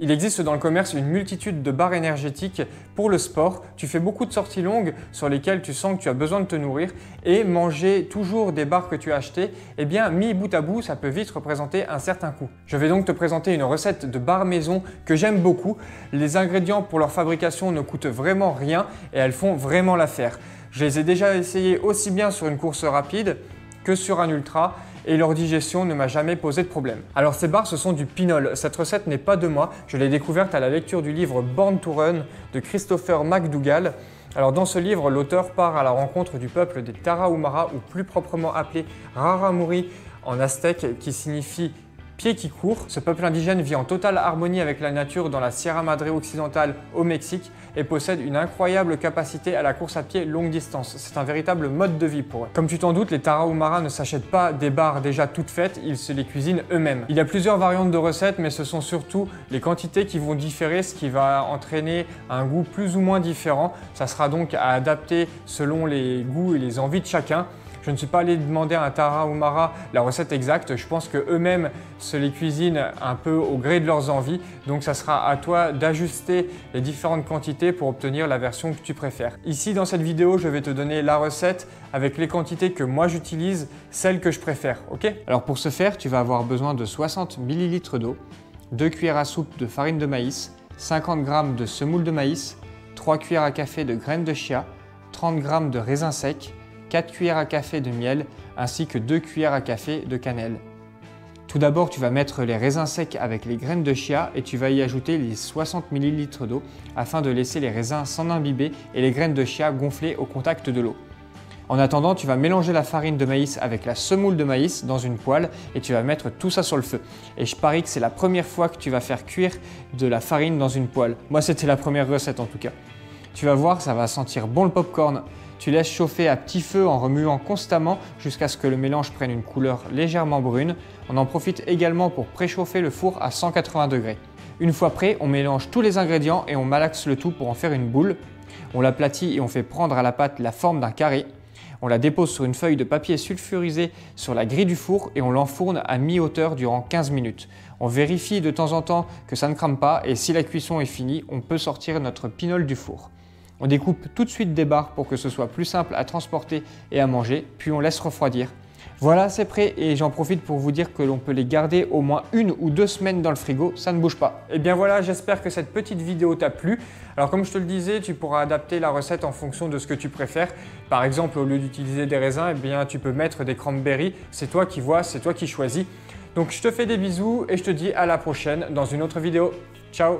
Il existe dans le commerce une multitude de barres énergétiques pour le sport. Tu fais beaucoup de sorties longues sur lesquelles tu sens que tu as besoin de te nourrir et manger toujours des barres que tu as achetées, eh bien mis bout à bout, ça peut vite représenter un certain coût. Je vais donc te présenter une recette de barres maison que j'aime beaucoup. Les ingrédients pour leur fabrication ne coûtent vraiment rien et elles font vraiment l'affaire. Je les ai déjà essayées aussi bien sur une course rapide que sur un ultra et leur digestion ne m'a jamais posé de problème. Alors ces barres, ce sont du pinole. Cette recette n'est pas de moi, je l'ai découverte à la lecture du livre Born to Run de Christopher McDougall. Alors dans ce livre, l'auteur part à la rencontre du peuple des Tarahumara, ou plus proprement appelé Raramuri en aztèque, qui signifie pied qui court. Ce peuple indigène vit en totale harmonie avec la nature dans la Sierra Madre occidentale au Mexique et possède une incroyable capacité à la course à pied longue distance. C'est un véritable mode de vie pour eux. Comme tu t'en doutes, les Tarahumara ne s'achètent pas des barres déjà toutes faites, ils se les cuisinent eux-mêmes. Il y a plusieurs variantes de recettes, mais ce sont surtout les quantités qui vont différer, ce qui va entraîner un goût plus ou moins différent. Ça sera donc à adapter selon les goûts et les envies de chacun. Je ne suis pas allé demander à un Tarahumara la recette exacte, je pense qu'eux-mêmes se les cuisinent un peu au gré de leurs envies, donc ça sera à toi d'ajuster les différentes quantités pour obtenir la version que tu préfères. Ici dans cette vidéo, je vais te donner la recette avec les quantités que moi j'utilise, celles que je préfère, ok? Alors pour ce faire, tu vas avoir besoin de 60 ml d'eau, 2 cuillères à soupe de farine de maïs, 50 g de semoule de maïs, 3 cuillères à café de graines de chia, 30 g de raisins secs, 4 cuillères à café de miel ainsi que 2 cuillères à café de cannelle. Tout d'abord, tu vas mettre les raisins secs avec les graines de chia et tu vas y ajouter les 60 ml d'eau afin de laisser les raisins s'en imbiber et les graines de chia gonfler au contact de l'eau. En attendant, tu vas mélanger la farine de maïs avec la semoule de maïs dans une poêle et tu vas mettre tout ça sur le feu. Et je parie que c'est la première fois que tu vas faire cuire de la farine dans une poêle. Moi, c'était la première recette en tout cas. Tu vas voir, ça va sentir bon le popcorn. Tu laisses chauffer à petit feu en remuant constamment jusqu'à ce que le mélange prenne une couleur légèrement brune. On en profite également pour préchauffer le four à 180 degrés. Une fois prêt, on mélange tous les ingrédients et on malaxe le tout pour en faire une boule. On l'aplatit et on fait prendre à la pâte la forme d'un carré. On la dépose sur une feuille de papier sulfurisé sur la grille du four et on l'enfourne à mi-hauteur durant 15 minutes. On vérifie de temps en temps que ça ne crame pas et si la cuisson est finie, on peut sortir notre pinole du four. On découpe tout de suite des barres pour que ce soit plus simple à transporter et à manger, puis on laisse refroidir. Voilà, c'est prêt et j'en profite pour vous dire que l'on peut les garder au moins 1 ou 2 semaines dans le frigo, ça ne bouge pas. Et bien voilà, j'espère que cette petite vidéo t'a plu. Alors comme je te le disais, tu pourras adapter la recette en fonction de ce que tu préfères. Par exemple, au lieu d'utiliser des raisins, eh bien, tu peux mettre des cranberries. C'est toi qui vois, c'est toi qui choisis. Donc je te fais des bisous et je te dis à la prochaine dans une autre vidéo. Ciao!